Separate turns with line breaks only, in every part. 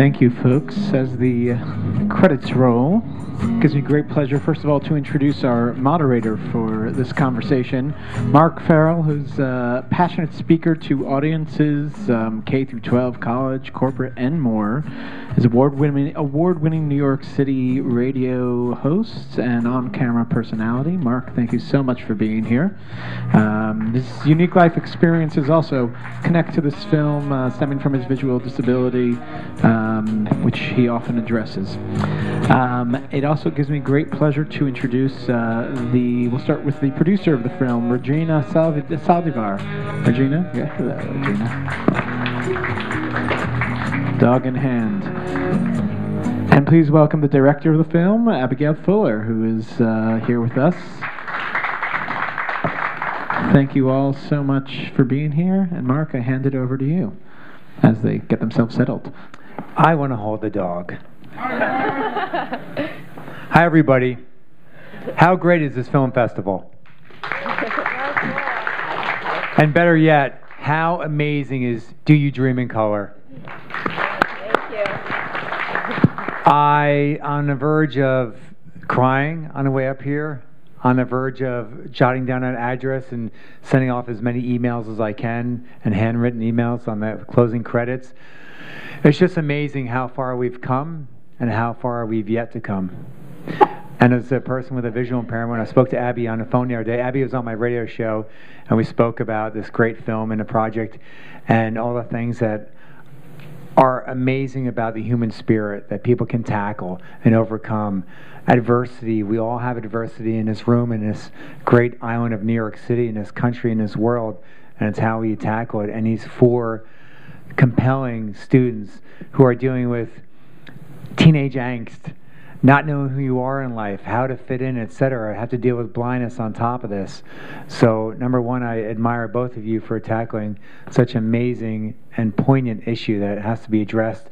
Thank you, folks. As the credits roll, it gives me great pleasure, first of all, to introduce our moderator for this conversation, Mark Farrell, who's a passionate speaker to audiences, K through 12, college, corporate, and more. Is award-winning New York City radio host and on-camera personality. Mark, thank you so much for being here. His unique life experiences also connect to this film, stemming from his visual disability, which he often addresses. It also gives me great pleasure to introduce we'll start with the producer of the film, Regina Saldivar. Regina? Yeah, hello, Regina. Dog in hand. And please welcome the director of the film, Abigail Fuller, who is here with us. Thank you all so much for being here. And Mark, I hand it over to you as they get themselves settled.
I want to hold the dog. Hi, everybody. How great is this film festival? And better yet, how amazing is Do You Dream in Color?
Thank you.
On the verge of crying on the way up here, on the verge of jotting down an address and sending off as many emails as I can, and handwritten emails on the closing credits. It's just amazing how far we've come and how far we've yet to come. And as a person with a visual impairment, I spoke to Abby on the phone the other day. Abby was on my radio show, and we spoke about this great film and the project and all the things that are amazing about the human spirit that people can tackle and overcome. Adversity, we all have adversity in this room, in this great island of New York City, in this country, in this world, and it's how we tackle it. And these four compelling students who are dealing with teenage angst, not knowing who you are in life, how to fit in, etc., have to deal with blindness on top of this. So, number one, I admire both of you for tackling such an amazing and poignant issue that has to be addressed,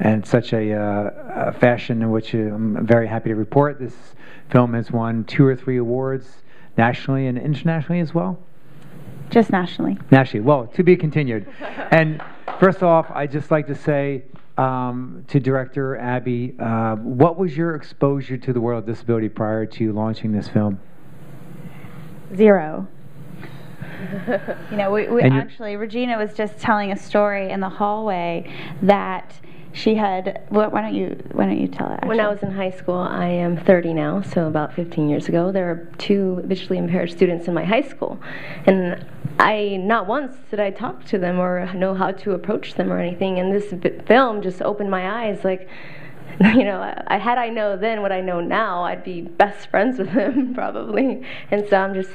and such a fashion in which I'm very happy to report this film has won 2 or 3 awards nationally and internationally as well.
Just nationally.
Nationally. Well, to be continued. And first off, I'd just like to say to Director Abby, what was your exposure to the world of disability prior to launching this film?
0. You know, we actually, Regina was just telling a story in the hallway that she had. Why don't you tell it? Actually?
When I was in high school, I am 30 now, so about 15 years ago, there were 2 visually impaired students in my high school, and not once did I talk to them or know how to approach them or anything. And this film just opened my eyes. Like, you know, had I known then what I know now, I'd be best friends with them probably. And so I'm just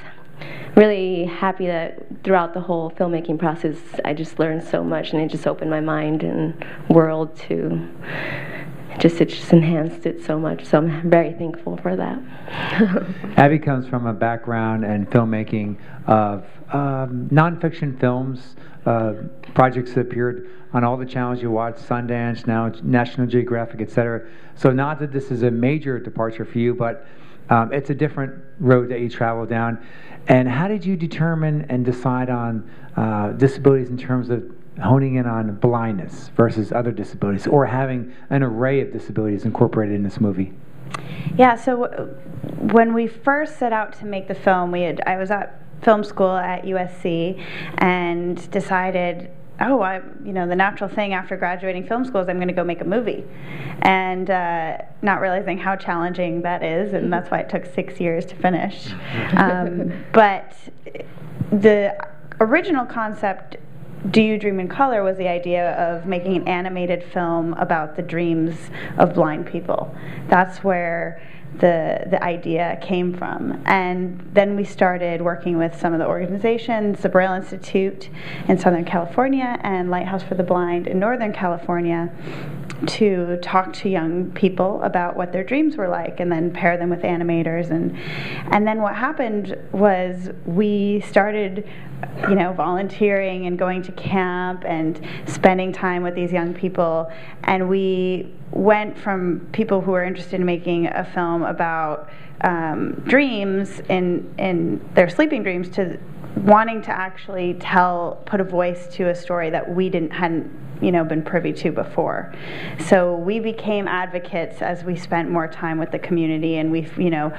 really happy that throughout the whole filmmaking process, I just learned so much, and it just opened my mind and world to. It just enhanced it so much. So I'm very thankful for that.
Abby comes from a background in filmmaking of nonfiction films, projects that appeared on all the channels you watch, Sundance, now National Geographic, etc. So not that this is a major departure for you, but it's a different road that you travel down. And how did you determine and decide on disabilities in terms of honing in on blindness versus other disabilities, or having an array of disabilities incorporated in this movie?
Yeah, so when we first set out to make the film, I was at film school at USC and decided, the natural thing after graduating film school is I'm going to go make a movie. And not realizing how challenging that is, and that's why it took 6 years to finish. But the original concept, Do You Dream in Color, was the idea of making an animated film about the dreams of blind people. That's where the idea came from. And then we started working with some of the organizations, the Braille Institute in Southern California and Lighthouse for the Blind in Northern California, to talk to young people about what their dreams were like, and then pair them with animators. And then what happened was we started volunteering and going to camp and spending time with these young people, and we went from people who were interested in making a film about dreams in their sleeping dreams to wanting to actually put a voice to a story that we hadn't been privy to before. So we became advocates as we spent more time with the community, and we fell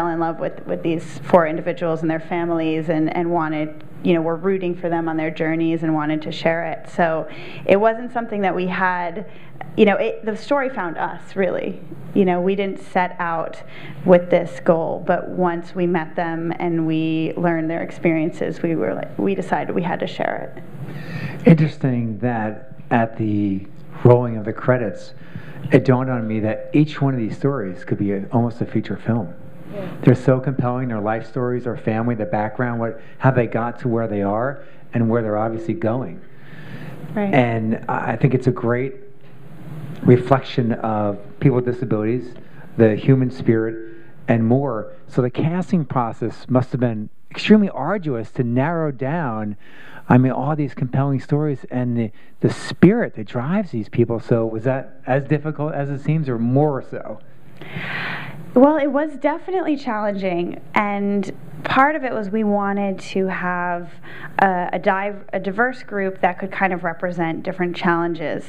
in love with these 4 individuals and their families, and wanted, we're rooting for them on their journeys and wanted to share it. So it wasn't something that we had, the story found us, really. We didn't set out with this goal, but once we met them and we learned their experiences, we decided we had to share it.
Interesting that at the rolling of the credits, it dawned on me that each one of these stories could be almost a feature film. Yeah. They're so compelling, their life stories, their family, the background, how they got to where they are and where they're obviously going.
Right.
And I think it's a great reflection of people with disabilities, the human spirit, and more. So the casting process must have been extremely arduous to narrow down, all these compelling stories and the spirit that drives these people. So was that as difficult as it seems, or more so?
Well, it was definitely challenging, and part of it was we wanted to have a diverse group that could kind of represent different challenges.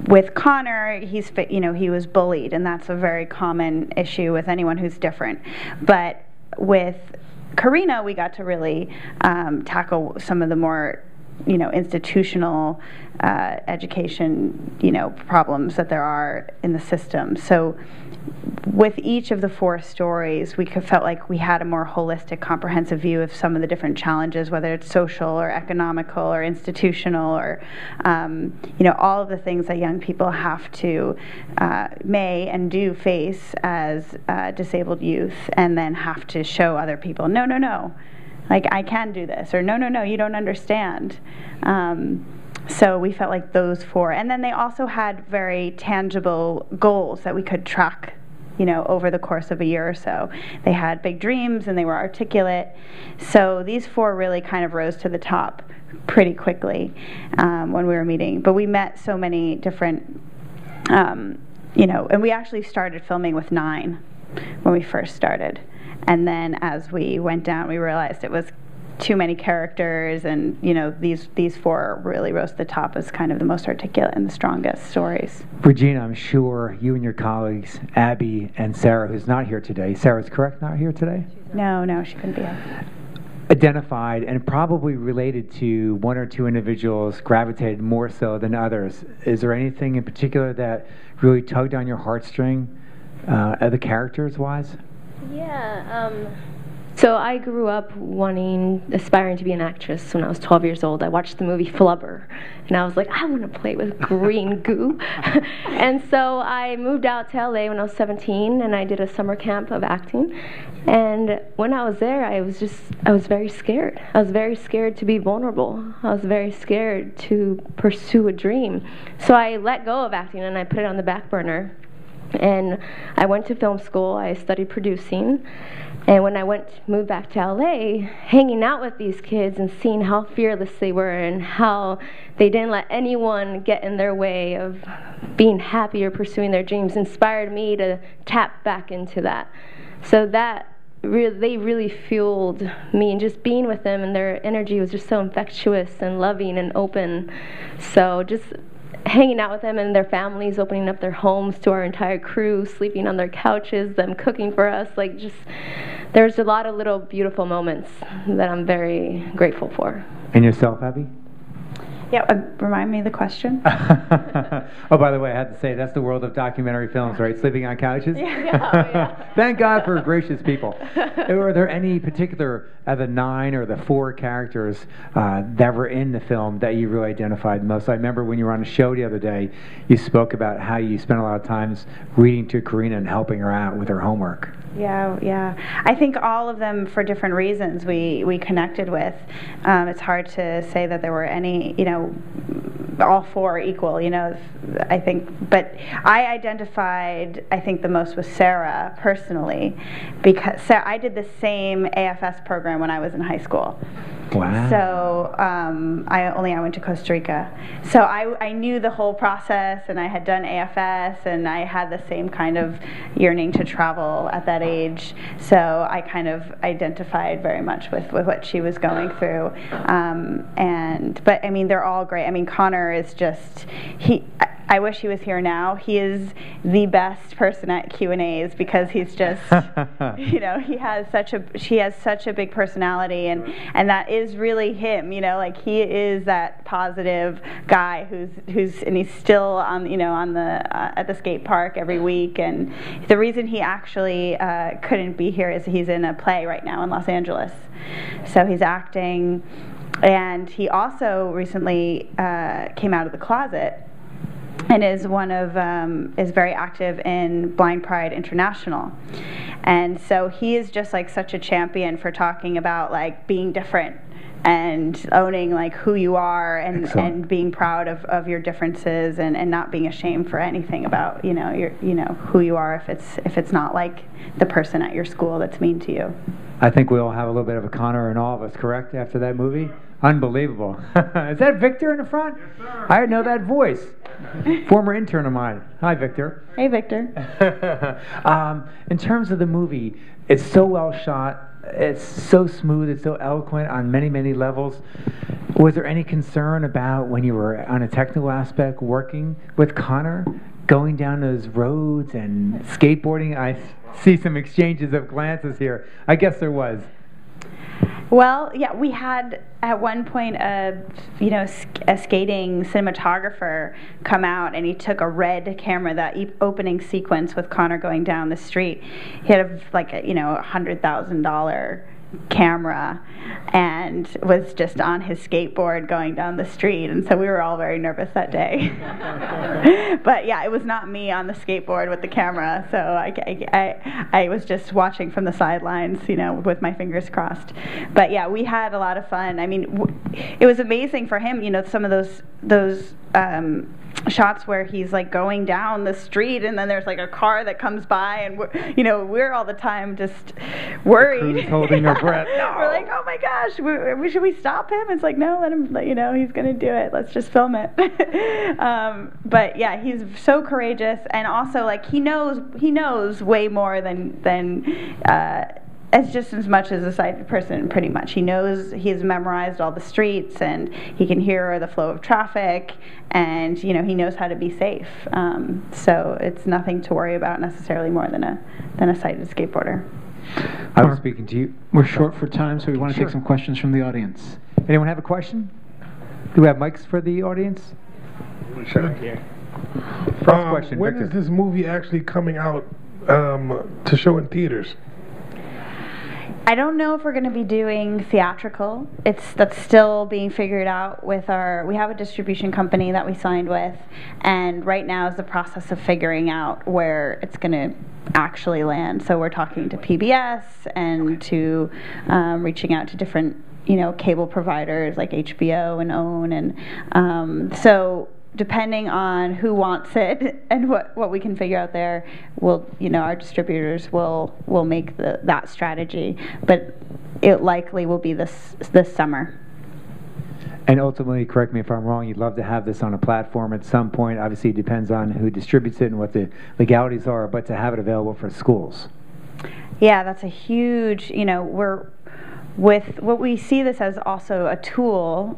With Connor, he was bullied, and that's a very common issue with anyone who's different. But with Karina, we got to really tackle some of the more institutional education, problems that there are in the system. So with each of the 4 stories, we felt like we had a more holistic, comprehensive view of some of the different challenges, whether it's social or economical or institutional, or all of the things that young people have to may and do face as disabled youth, and then have to show other people, no, like, I can do this, or no, you don't understand. So we felt like those 4, and then they also had very tangible goals that we could track, over the course of a year or so. They had big dreams, and they were articulate. So these 4 really kind of rose to the top pretty quickly when we were meeting. But we met so many different, and we actually started filming with 9 when we first started. And then as we went down, we realized it was too many characters, and these 4 really rose to the top as kind of the most articulate and the strongest stories.
Regina, I'm sure you and your colleagues, Abby and Sarah, who's not here today. Sarah's correct, not here today?
No, she couldn't be here.
Identified and probably related to 1 or 2 individuals, gravitated more so than others. Is there anything in particular that really tugged on your heartstring, the characters-wise?
Yeah. So I grew up aspiring to be an actress when I was 12 years old. I watched the movie Flubber, and I was like, I want to play with green goo. And so I moved out to LA when I was 17, and I did a summer camp of acting. And when I was there, I was very scared. I was very scared to be vulnerable. I was very scared to pursue a dream. So I let go of acting, and I put it on the back burner. And I went to film school. I studied producing. And when I moved back to LA, hanging out with these kids and seeing how fearless they were and how they didn't let anyone get in their way of being happy or pursuing their dreams inspired me to tap back into that. So they really fueled me, and just being with them, and their energy was just so infectious and loving and open. So just hanging out with them and their families, opening up their homes to our entire crew, sleeping on their couches, them cooking for us, there's a lot of little beautiful moments that I'm very grateful for.
And yourself, Abby?
Yeah, remind me of the question.
Oh, by the way, I had to say, that's the world of documentary films, right? Sleeping on couches?
Yeah.
Thank God for gracious people. Were there any particular, of the 9 or the 4 characters that were in the film that you really identified most? I remember when you were on a show the other day, you spoke about how you spent a lot of times reading to Karina and helping her out with her homework.
Yeah. I think all of them, for different reasons, we connected with. It's hard to say that there were any, all 4 equal, I think. But I identified, I think, the most with Sarah, personally, because I did the same AFS program when I was in high school.
Wow.
So I went to Costa Rica. So I knew the whole process, and I had done AFS, and I had the same kind of yearning to travel at that age. So I kind of identified very much with what she was going through. But I mean, they're all great. I mean, Connor is just, I wish he was here now. He is the best person at Q&As because he's just, he has such a big personality, and that is really him. Like he is that positive guy and he's still on at the skate park every week. And the reason he actually couldn't be here is he's in a play right now in Los Angeles, so he's acting, and he also recently came out of the closet. And is is very active in Blind Pride International, and so he is just like such a champion for talking about like being different and owning like who you are, and being proud of your differences, and not being ashamed for anything about who you are if it's not like the person at your school that's mean to you.
I think we all have a little bit of a Connor in all of us, correct? After that movie, unbelievable. Is that Victor in the front? Yes, sir. I know that voice. Former intern of mine. Hi, Victor.
Hey, Victor.
In terms of the movie, it's so well shot. It's so smooth. It's so eloquent on many, many levels. Was there any concern about, when you were on a technical aspect, working with Connor, going down those roads and skateboarding? I see some exchanges of glances here. I guess there was.
Well, yeah, we had at one point a skating cinematographer come out, and he took a red camera, that opening sequence with Connor going down the street. He had $100,000 camera, and was just on his skateboard going down the street, and so we were all very nervous that day. But yeah, it was not me on the skateboard with the camera, so I was just watching from the sidelines, with my fingers crossed. But yeah, we had a lot of fun. I mean, it was amazing for him, some of those shots where he's like going down the street, and then there's like a car that comes by, and we're all the time just worried.
The crew's holding our breath.
No. We're like, oh my gosh, should we stop him? It's like, no, let him. He's gonna do it. Let's just film it. But yeah, he's so courageous, and also like he knows way more than. As just as much as a sighted person, pretty much. He's memorized all the streets, and he can hear the flow of traffic, and he knows how to be safe. So it's nothing to worry about necessarily more than a sighted skateboarder.
I was speaking to you.
We're short for time, so we want to take some questions from the audience.
Anyone have a question? Do we have mics for the audience?
Sure.
First question,
when
Victor.
is this movie actually coming out to show in theaters?
I don't know if we're going to be doing theatrical. That's still being figured out with we have a distribution company that we signed with, and right now is the process of figuring out where it's going to actually land. So we're talking to PBS and to reaching out to different cable providers like HBO and OWN, and so depending on who wants it and what we can figure out there, our distributors will make that strategy, but it likely will be this summer.
And ultimately, correct me if I'm wrong, you'd love to have this on a platform at some point. Obviously, it depends on who distributes it and what the legalities are, but to have it available for schools.
Yeah, that's a huge, with what we see this as also a tool.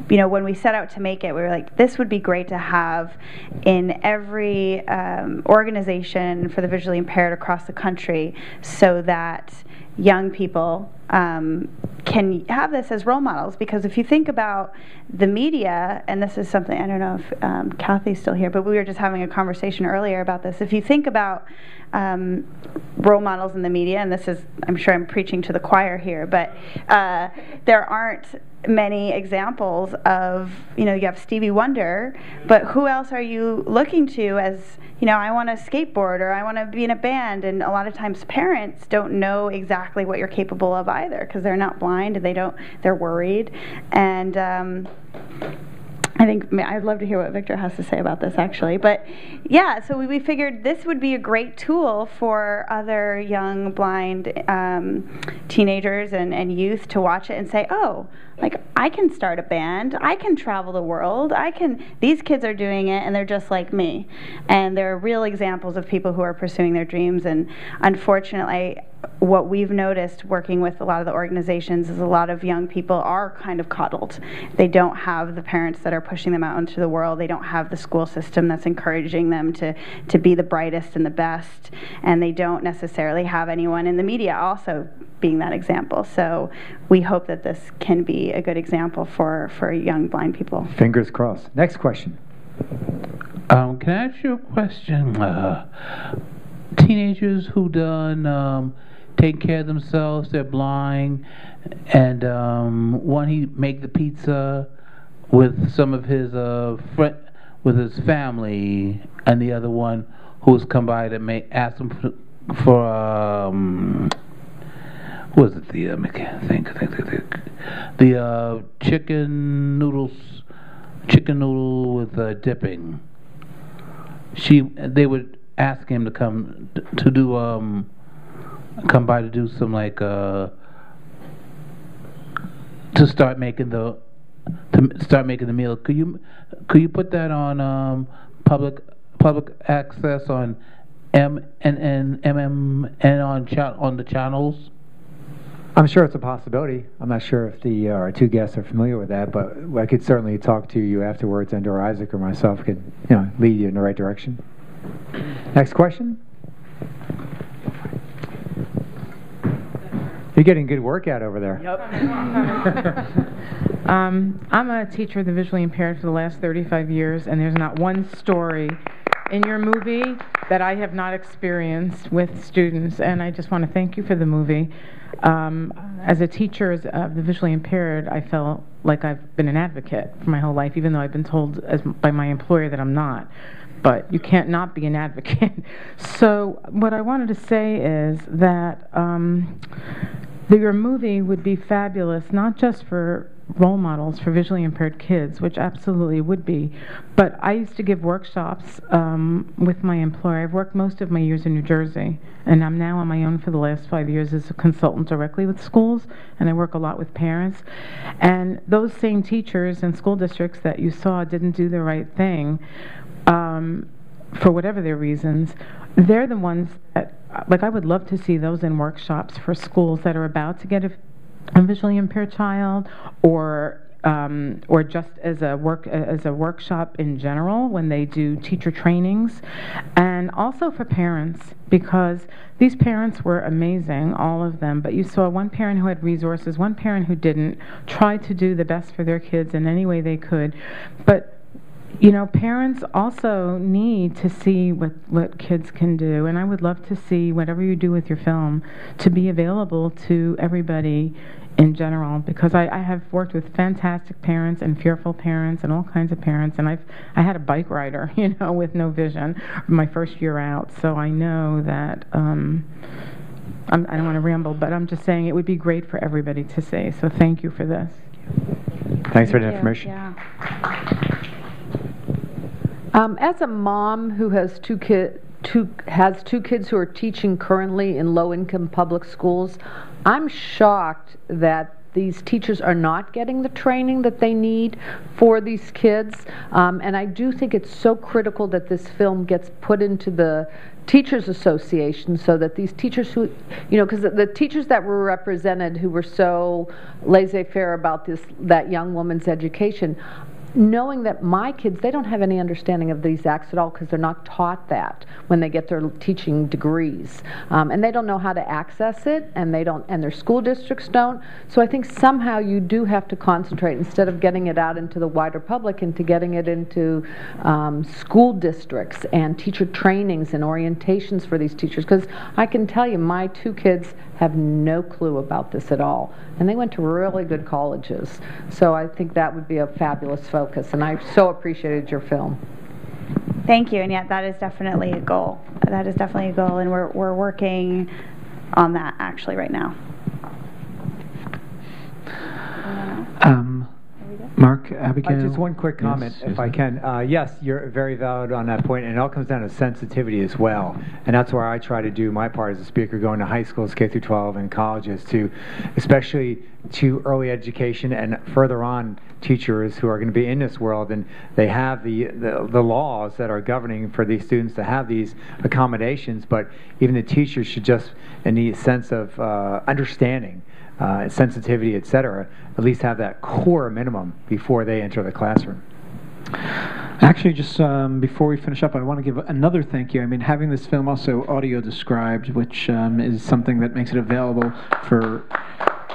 When we set out to make it, we were like, this would be great to have in every organization for the visually impaired across the country, so that young people can have this as role models. Because if you think about the media, and this is something, I don't know if Kathy's still here, but we were just having a conversation earlier about this. If you think about role models in the media, and this is, I'm sure I'm preaching to the choir here, but there aren't many examples of, you have Stevie Wonder, but who else are you looking to as, I want to skateboard, or I want to be in a band? And a lot of times parents don't know exactly what you're capable of either, because they're not blind, and they're worried. And I'd love to hear what Victor has to say about this, actually. But yeah, so we figured this would be a great tool for other young blind teenagers and youth to watch it and say, oh, like, I can start a band, I can travel the world, these kids are doing it and they're just like me. And they're real examples of people who are pursuing their dreams. And unfortunately, what we've noticed working with a lot of the organizations is a lot of young people are kind of coddled. They don't have the parents that are pushing them out into the world. They don't have the school system that's encouraging them to be the brightest and the best. And they don't necessarily have anyone in the media also being that example. So we hope that this can be a good example for young blind people.
Fingers crossed. Next question.
Can I ask you a question? Teenagers who done take care of themselves, they're blind, and one he make the pizza with some of his with his family, and the other one who's come by to ask him for what was it, the I can't think the chicken noodle with dipping. They would ask him to come by to do some to start making the meal. Could you put that on public access on on the channels?
I'm sure it's a possibility. I'm not sure if our two guests are familiar with that, but I could certainly talk to you afterwards, and or Isaac or myself could lead you in the right direction. Next question. You're getting good workout over there.
Yep. I'm a teacher of the visually impaired for the last 35 years, and there's not one story in your movie that I have not experienced with students, and I just want to thank you for the movie. As a teacher of the visually impaired, I felt like I've been an advocate for my whole life, even though I've been told by my employer that I'm not. But you can't not be an advocate. So what I wanted to say is that your movie would be fabulous, not just for role models for visually impaired kids, which absolutely would be, but I used to give workshops with my employer. I've worked most of my years in New Jersey, and I'm now on my own for the last 5 years as a consultant directly with schools, and I work a lot with parents. And those same teachers and school districts that you saw didn't do the right thing, for whatever their reasons, they're the ones that, I would love to see those in workshops for schools that are about to get a visually impaired child, or just as a workshop in general when they do teacher trainings, and also for parents, because these parents were amazing, all of them, but you saw one parent who had resources, one parent who didn't, try to do the best for their kids in any way they could, but parents also need to see what kids can do, and I would love to see whatever you do with your film to be available to everybody in general, because I have worked with fantastic parents and fearful parents and all kinds of parents, and I had a bike rider, with no vision my first year out, so I know that I don't want to ramble, but I'm just saying it would be great for everybody to see, so thank you for this.
Thanks for the information.
Yeah.
As a mom who has two kids who are teaching currently in low-income public schools, I'm shocked that these teachers are not getting the training that they need for these kids, and I do think it's so critical that this film gets put into the Teachers Association, so that these teachers who, because the teachers that were represented who were so laissez-faire about that young woman's education, knowing that my kids, they don't have any understanding of these acts at all, because they're not taught that when they get their teaching degrees, and they don't know how to access it, and their school districts don't. So I think somehow you do have to concentrate, instead of getting it out into the wider public, into getting it into school districts and teacher trainings and orientations for these teachers, because I can tell you my two kids have no clue about this at all, and they went to really good colleges, so I think that would be a fabulous focus, and I so appreciated your film.
Thank you, and yeah, that is definitely a goal. That is definitely a goal, and we're working on that actually right now.
Mark, Abigail?
Just one quick comment,
Yes,
if I can. Yes, you're very valid on that point, and it all comes down to sensitivity as well. And that's where I try to do my part as a speaker, going to high schools, K through 12, and colleges, to especially to early education and further on teachers who are going to be in this world, and they have the laws that are governing for these students to have these accommodations, but even the teachers should just, in the sense of understanding, sensitivity, etc., at least have that core minimum before they enter the classroom.
Actually, just before we finish up, I want to give another thank you. I mean, having this film also audio described, which is something that makes it available for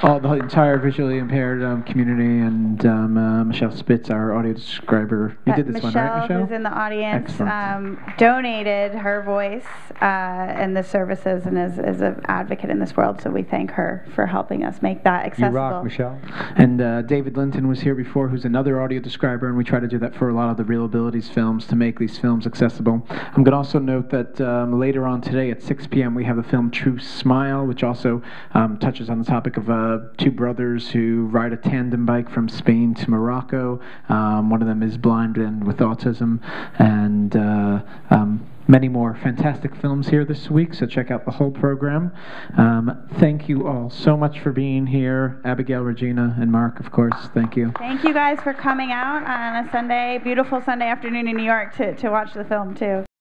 the entire visually impaired community, and Michelle Spitz, our audio describer. You did this one, right, Michelle?
Who's in the audience,
Excellent.
donated her voice and the services, and is an advocate in this world, so we thank her for helping us make that accessible.
You rock, Michelle.
And David Linton was here before, who's another audio describer, and we try to do that for a lot of the ReelAbilities films to make these films accessible. I'm going to also note that later on today at 6 p.m. we have the film True Smile, which also touches on the topic of two brothers who ride a tandem bike from Spain to Morocco. One of them is blind and with autism, and many more fantastic films here this week, so check out the whole program. Thank you all so much for being here. Abigail, Regina, and Mark, of course, thank you.
Thank you guys for coming out on a Sunday, beautiful Sunday afternoon in New York to watch the film too.